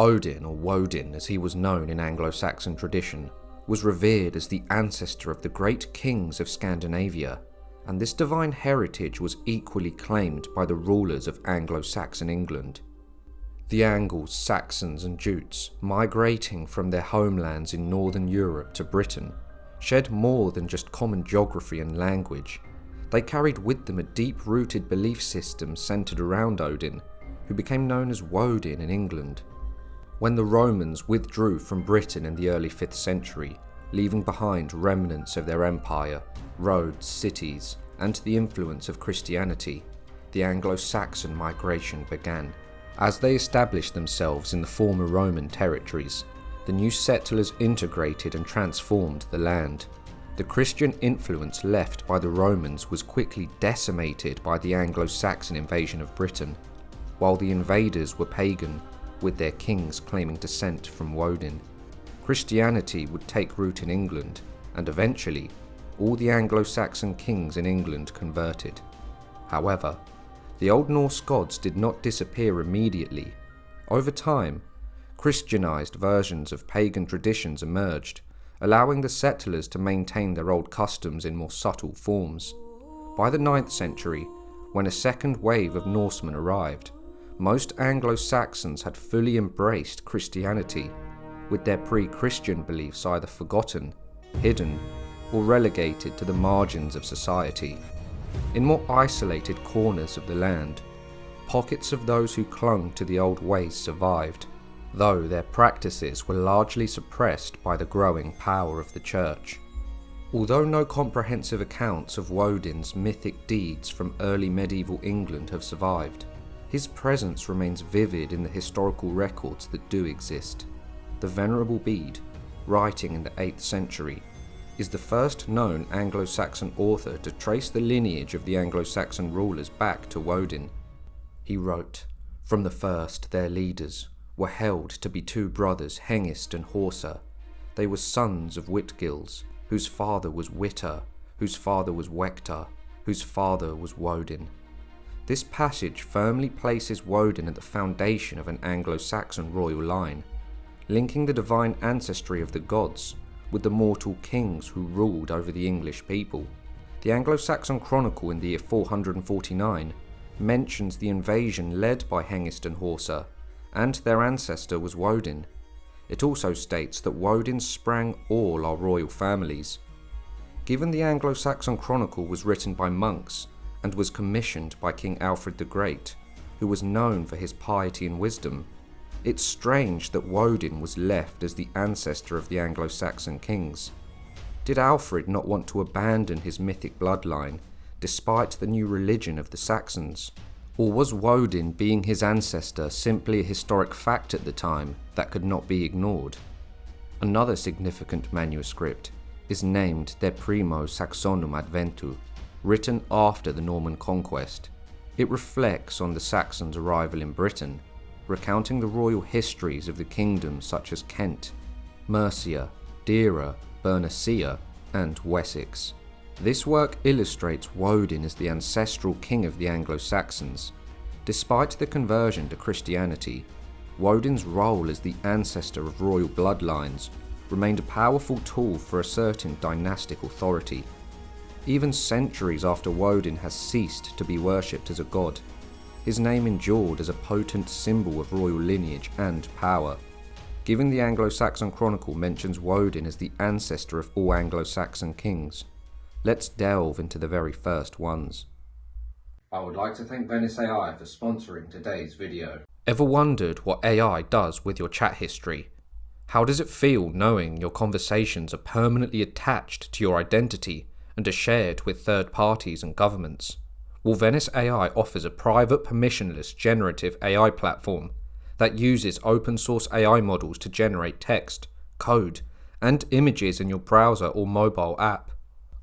Odin, or Woden as he was known in Anglo-Saxon tradition, was revered as the ancestor of the great kings of Scandinavia, and this divine heritage was equally claimed by the rulers of Anglo-Saxon England. The Angles, Saxons and Jutes, migrating from their homelands in northern Europe to Britain, shared more than just common geography and language. They carried with them a deep-rooted belief system centred around Odin, who became known as Woden in England. When the Romans withdrew from Britain in the early 5th century, leaving behind remnants of their empire, roads, cities, and the influence of Christianity, the Anglo-Saxon migration began. As they established themselves in the former Roman territories, the new settlers integrated and transformed the land. The Christian influence left by the Romans was quickly decimated by the Anglo-Saxon invasion of Britain, while the invaders were pagan, with their kings claiming descent from Woden. Christianity would take root in England, and eventually, all the Anglo-Saxon kings in England converted. However, the Old Norse gods did not disappear immediately. Over time, Christianized versions of pagan traditions emerged, allowing the settlers to maintain their old customs in more subtle forms. By the 9th century, when a second wave of Norsemen arrived, most Anglo-Saxons had fully embraced Christianity, with their pre-Christian beliefs either forgotten, hidden, or relegated to the margins of society. In more isolated corners of the land, pockets of those who clung to the old ways survived, though their practices were largely suppressed by the growing power of the church. Although no comprehensive accounts of Woden's mythic deeds from early medieval England have survived, his presence remains vivid in the historical records that do exist. The Venerable Bede, writing in the 8th century, is the first known Anglo-Saxon author to trace the lineage of the Anglo-Saxon rulers back to Woden. He wrote, "From the first their leaders were held to be two brothers, Hengest and Horsa. They were sons of Whitgills, whose father was Witta, whose father was Wecta, whose father was Woden." This passage firmly places Woden at the foundation of an Anglo-Saxon royal line, linking the divine ancestry of the gods with the mortal kings who ruled over the English people. The Anglo-Saxon Chronicle in the year 449 mentions the invasion led by Hengest and Horsa, and their ancestor was Woden. It also states that Woden sprang all our royal families. Given the Anglo-Saxon Chronicle was written by monks and was commissioned by King Alfred the Great, who was known for his piety and wisdom, it's strange that Woden was left as the ancestor of the Anglo-Saxon kings. Did Alfred not want to abandon his mythic bloodline, despite the new religion of the Saxons? Or was Woden being his ancestor simply a historic fact at the time that could not be ignored? Another significant manuscript is named De Primo Saxonum Adventu, written after the Norman conquest. It reflects on the Saxons' arrival in Britain, recounting the royal histories of the kingdoms such as Kent, Mercia, Deira, Bernicia, and Wessex. This work illustrates Woden as the ancestral king of the Anglo-Saxons. Despite the conversion to Christianity, Woden's role as the ancestor of royal bloodlines remained a powerful tool for asserting dynastic authority. Even centuries after Woden has ceased to be worshipped as a god, his name endured as a potent symbol of royal lineage and power. Given the Anglo-Saxon Chronicle mentions Woden as the ancestor of all Anglo-Saxon kings, let's delve into the very first ones. I would like to thank Venice AI for sponsoring today's video. Ever wondered what AI does with your chat history? How does it feel knowing your conversations are permanently attached to your identity and are shared with third parties and governments? Well, Venice AI offers a private, permissionless, generative AI platform that uses open source AI models to generate text, code, and images in your browser or mobile app.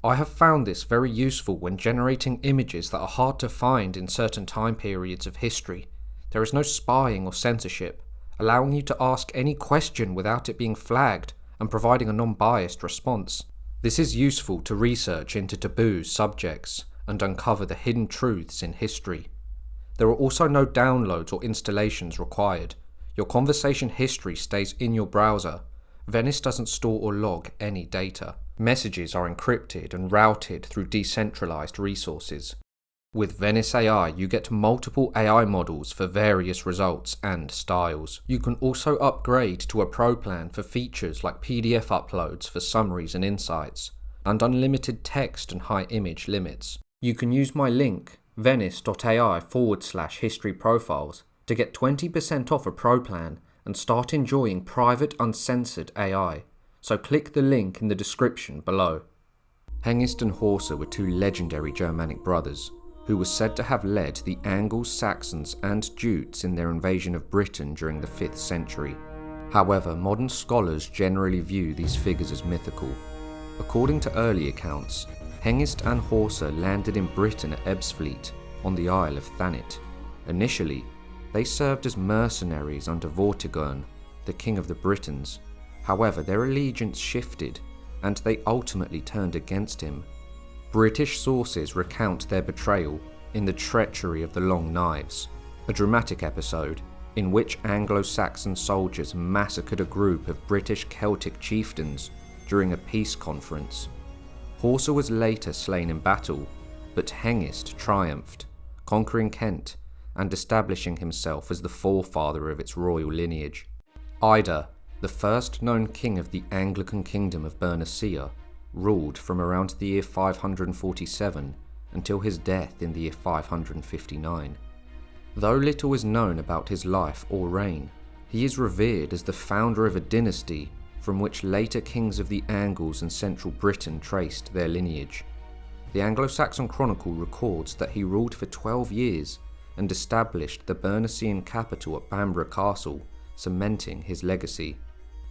I have found this very useful when generating images that are hard to find in certain time periods of history. There is no spying or censorship, allowing you to ask any question without it being flagged and providing a non-biased response. This is useful to research into taboo subjects and uncover the hidden truths in history. There are also no downloads or installations required. Your conversation history stays in your browser. Venice doesn't store or log any data. Messages are encrypted and routed through decentralized resources. With Venice AI, you get multiple AI models for various results and styles. You can also upgrade to a pro plan for features like PDF uploads for summaries and insights, and unlimited text and high image limits. You can use my link, venice.ai/history profiles, to get 20% off a pro plan and start enjoying private uncensored AI. So click the link in the description below. Hengest and Horsa were two legendary Germanic brothers, who were said to have led the Anglo-Saxons and Jutes in their invasion of Britain during the 5th century. However, modern scholars generally view these figures as mythical. According to early accounts, Hengest and Horsa landed in Britain at Ebbsfleet, on the Isle of Thanet. Initially, they served as mercenaries under Vortigern, the king of the Britons. However, their allegiance shifted, and they ultimately turned against him. British sources recount their betrayal in the Treachery of the Long Knives, a dramatic episode in which Anglo-Saxon soldiers massacred a group of British Celtic chieftains during a peace conference. Horsa was later slain in battle, but Hengest triumphed, conquering Kent and establishing himself as the forefather of its royal lineage. Ælla, the first known king of the Anglican kingdom of Bernicia, ruled from around the year 547 until his death in the year 559. Though little is known about his life or reign, he is revered as the founder of a dynasty from which later kings of the Angles and central Britain traced their lineage. The Anglo-Saxon Chronicle records that he ruled for 12 years and established the Bernician capital at Bamborough Castle, cementing his legacy.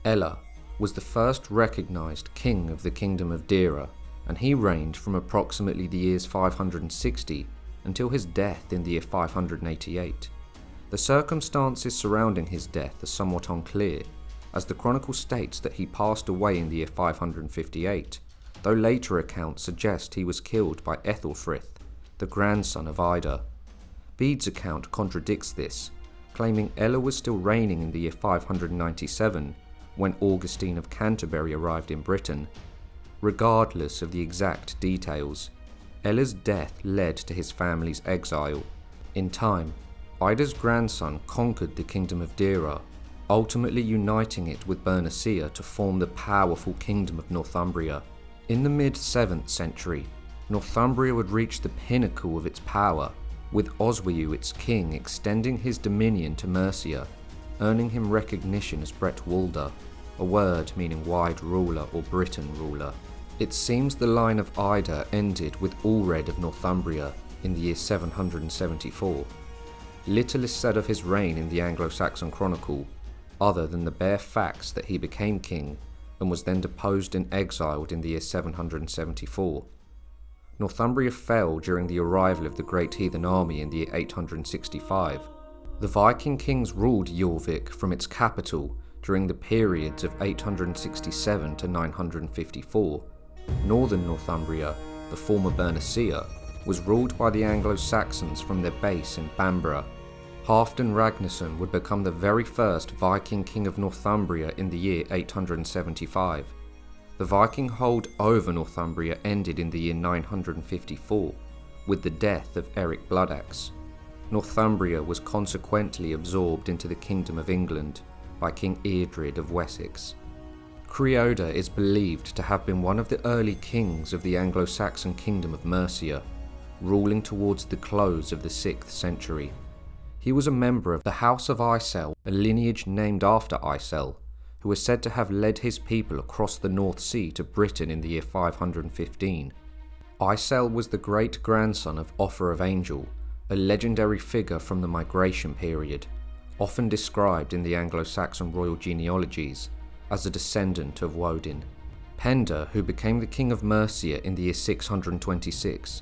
Ælla was the first recognised king of the kingdom of Deira, and he reigned from approximately the years 560 until his death in the year 588. The circumstances surrounding his death are somewhat unclear, as the chronicle states that he passed away in the year 558, though later accounts suggest he was killed by Æthelfrith, the grandson of Ida. Bede's account contradicts this, claiming Ælla was still reigning in the year 597 when Augustine of Canterbury arrived in Britain. Regardless of the exact details, Ælla's death led to his family's exile. In time, Ida's grandson conquered the kingdom of Deira, ultimately uniting it with Bernicia to form the powerful kingdom of Northumbria. In the mid-7th century, Northumbria would reach the pinnacle of its power, with Oswiu, its king, extending his dominion to Mercia, earning him recognition as Bretwalda, a word meaning wide ruler or Britain ruler. It seems the line of Ida ended with Allred of Northumbria in the year 774. Little is said of his reign in the Anglo-Saxon Chronicle, other than the bare facts that he became king and was then deposed and exiled in the year 774. Northumbria fell during the arrival of the Great Heathen Army in the year 865. The Viking kings ruled Jorvik from its capital during the periods of 867 to 954. Northern Northumbria, the former Bernicia, was ruled by the Anglo-Saxons from their base in Bamborough. Halfdan Ragnarsson would become the very first Viking king of Northumbria in the year 875. The Viking hold over Northumbria ended in the year 954, with the death of Eric Bloodaxe. Northumbria was consequently absorbed into the Kingdom of England by King Eardred of Wessex. Creoda is believed to have been one of the early kings of the Anglo-Saxon Kingdom of Mercia, ruling towards the close of the 6th century. He was a member of the House of Ælla, a lineage named after Æsel, who is said to have led his people across the North Sea to Britain in the year 515. Æsel was the great-grandson of Offa of Angel, a legendary figure from the migration period, often described in the Anglo-Saxon royal genealogies as a descendant of Woden. Penda, who became the king of Mercia in the year 626,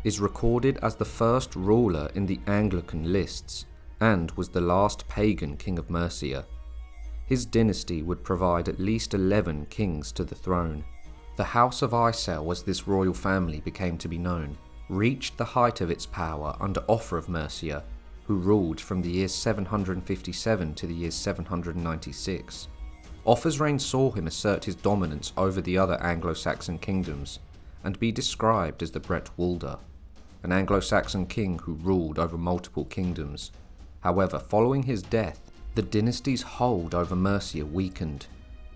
is recorded as the first ruler in the Anglican lists and was the last pagan king of Mercia. His dynasty would provide at least 11 kings to the throne. The House of Æsel, as this royal family became to be known, reached the height of its power under Offa of Mercia, who who ruled from the year 757 to the year 796. Offa's reign saw him assert his dominance over the other Anglo-Saxon kingdoms, and be described as the Bretwalda, an Anglo-Saxon king who ruled over multiple kingdoms. However, following his death, the dynasty's hold over Mercia weakened.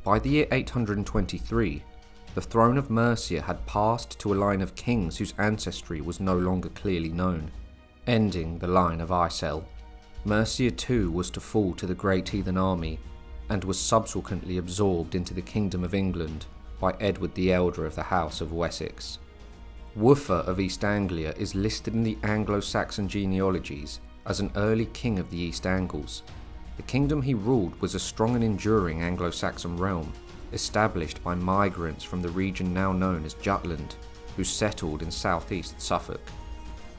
By the year 823, the throne of Mercia had passed to a line of kings whose ancestry was no longer clearly known, ending the line of Ælla. Mercia too was to fall to the Great Heathen Army, and was subsequently absorbed into the Kingdom of England by Edward the Elder of the House of Wessex. Wuffa of East Anglia is listed in the Anglo-Saxon genealogies as an early king of the East Angles. The kingdom he ruled was a strong and enduring Anglo-Saxon realm, established by migrants from the region now known as Jutland, who settled in southeast Suffolk.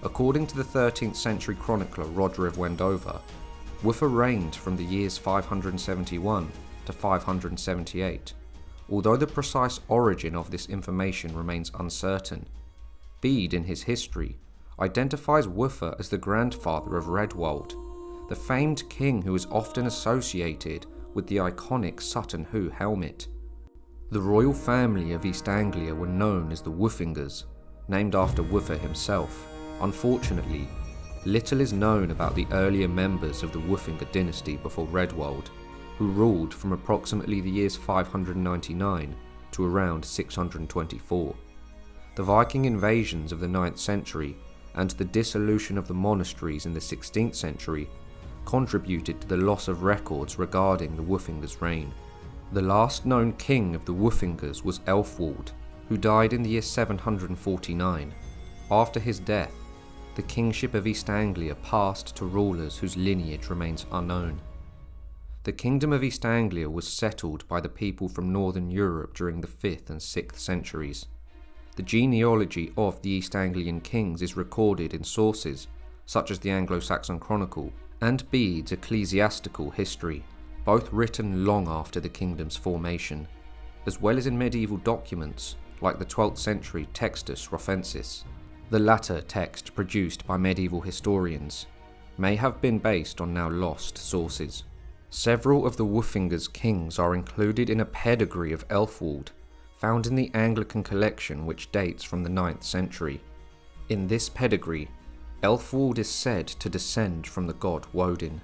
According to the 13th century chronicler Roger of Wendover, Wuffa reigned from the years 571 to 578, although the precise origin of this information remains uncertain. Bede, in his history, identifies Wuffa as the grandfather of Redwald, the famed king who is often associated with the iconic Sutton Hoo helmet. The royal family of East Anglia were known as the Wuffingers, named after Wuffa himself. Unfortunately, little is known about the earlier members of the Wuffinger dynasty before Redwald, who ruled from approximately the years 599 to around 624. The Viking invasions of the 9th century and the dissolution of the monasteries in the 16th century contributed to the loss of records regarding the Wuffingers' reign. The last known king of the Wuffingers was Ælfwald, who died in the year 749. After his death, the kingship of East Anglia passed to rulers whose lineage remains unknown. The kingdom of East Anglia was settled by the people from northern Europe during the 5th and 6th centuries. The genealogy of the East Anglian kings is recorded in sources such as the Anglo-Saxon Chronicle and Bede's Ecclesiastical History, both written long after the kingdom's formation, as well as in medieval documents like the 12th century Textus Rofensis. The latter text, produced by medieval historians, may have been based on now lost sources. Several of the Wuffingers' kings are included in a pedigree of Ælfwald, found in the Anglican collection which dates from the 9th century. In this pedigree, Ælfwald is said to descend from the god Woden,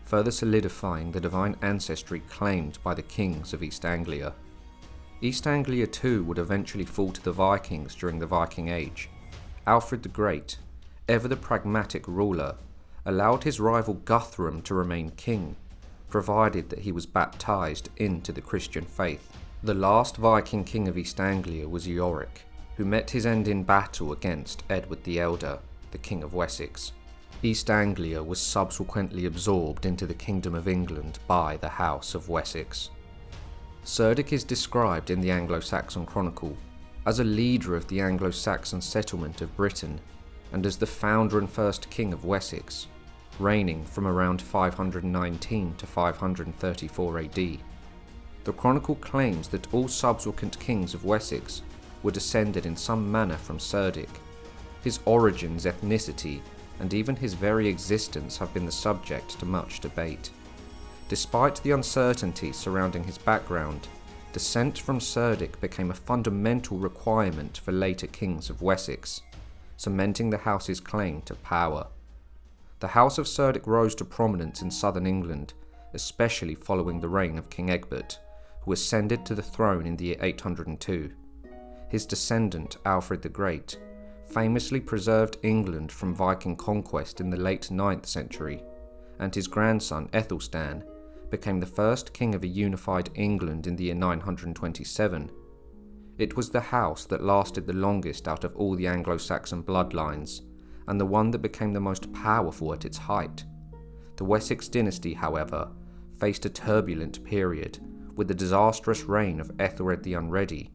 further solidifying the divine ancestry claimed by the kings of East Anglia. East Anglia too would eventually fall to the Vikings during the Viking Age. Alfred the Great, ever the pragmatic ruler, allowed his rival Guthrum to remain king, provided that he was baptized into the Christian faith. The last Viking king of East Anglia was Yorick, who met his end in battle against Edward the Elder, the King of Wessex. East Anglia was subsequently absorbed into the Kingdom of England by the House of Wessex. Cerdic is described in the Anglo-Saxon Chronicle as a leader of the Anglo-Saxon settlement of Britain, and as the founder and first king of Wessex, reigning from around 519 to 534 AD. The chronicle claims that all subsequent kings of Wessex were descended in some manner from Cerdic. His origins, ethnicity, and even his very existence have been the subject to much debate. Despite the uncertainty surrounding his background, descent from Cerdic became a fundamental requirement for later kings of Wessex, cementing the house's claim to power. The House of Cerdic rose to prominence in southern England, especially following the reign of King Egbert, who ascended to the throne in the year 802. His descendant, Alfred the Great, famously preserved England from Viking conquest in the late 9th century, and his grandson, Aethelstan, became the first king of a unified England in the year 927. It was the house that lasted the longest out of all the Anglo-Saxon bloodlines, and the one that became the most powerful at its height. The Wessex dynasty, however, faced a turbulent period, with the disastrous reign of Ethelred the Unready,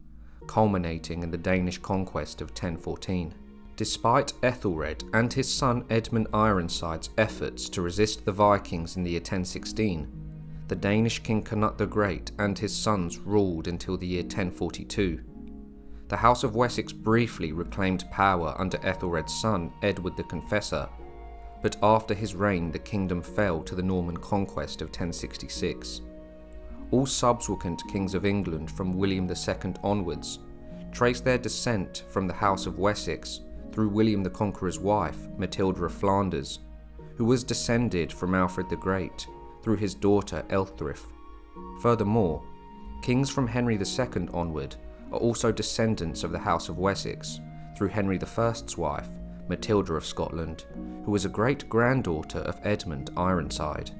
culminating in the Danish conquest of 1014. Despite Ethelred and his son Edmund Ironside's efforts to resist the Vikings in the year 1016, the Danish king Canute the Great and his sons ruled until the year 1042. The House of Wessex briefly reclaimed power under Ethelred's son Edward the Confessor, but after his reign the kingdom fell to the Norman conquest of 1066. All subsequent kings of England from William II onwards trace their descent from the House of Wessex through William the Conqueror's wife, Matilda of Flanders, who was descended from Alfred the Great through his daughter Elthryth. Furthermore, kings from Henry II onward are also descendants of the House of Wessex through Henry I's wife, Matilda of Scotland, who was a great-granddaughter of Edmund Ironside.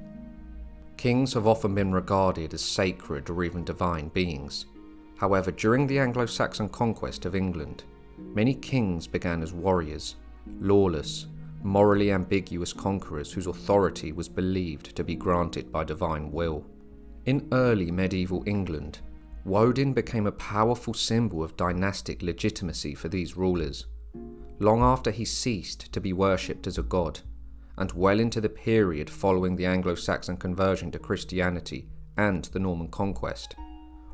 Kings have often been regarded as sacred or even divine beings. However, during the Anglo-Saxon conquest of England, many kings began as warriors, lawless, morally ambiguous conquerors whose authority was believed to be granted by divine will. In early medieval England, Woden became a powerful symbol of dynastic legitimacy for these rulers, long after he ceased to be worshipped as a god, and well into the period following the Anglo-Saxon conversion to Christianity and the Norman conquest.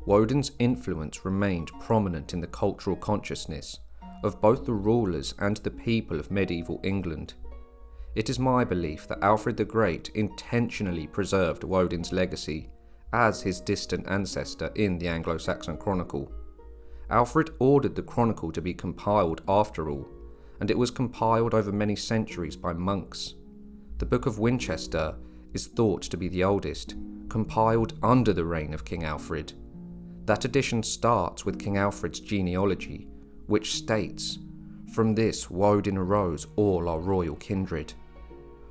Woden's influence remained prominent in the cultural consciousness of both the rulers and the people of medieval England. It is my belief that Alfred the Great intentionally preserved Woden's legacy as his distant ancestor in the Anglo-Saxon Chronicle. Alfred ordered the chronicle to be compiled after all, and it was compiled over many centuries by monks. The Book of Winchester is thought to be the oldest, compiled under the reign of King Alfred. That edition starts with King Alfred's genealogy, which states, "From this Woden arose all our royal kindred."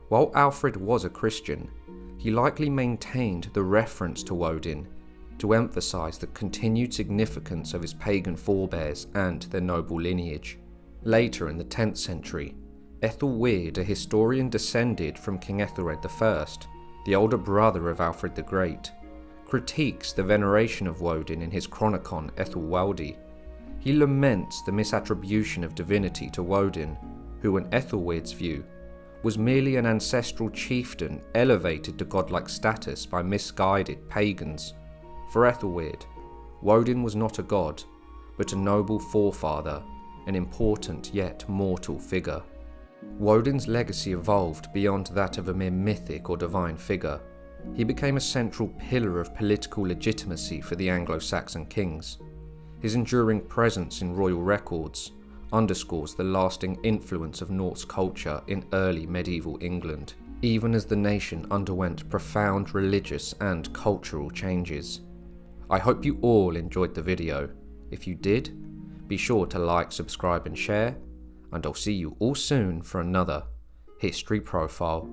While Alfred was a Christian, he likely maintained the reference to Woden to emphasise the continued significance of his pagan forebears and their noble lineage. Later in the 10th century, Ethelweard, a historian descended from King Ethelred I, the older brother of Alfred the Great, critiques the veneration of Woden in his Chronicon Ethelwaldi. He laments the misattribution of divinity to Woden, who in Ethelward's view was merely an ancestral chieftain elevated to godlike status by misguided pagans. For Ethelward, Woden was not a god, but a noble forefather, an important yet mortal figure. Woden's legacy evolved beyond that of a mere mythic or divine figure. He became a central pillar of political legitimacy for the Anglo-Saxon kings. His enduring presence in royal records underscores the lasting influence of Norse culture in early medieval England, even as the nation underwent profound religious and cultural changes. I hope you all enjoyed the video. If you did, be sure to like, subscribe and share, and I'll see you all soon for another History Profile.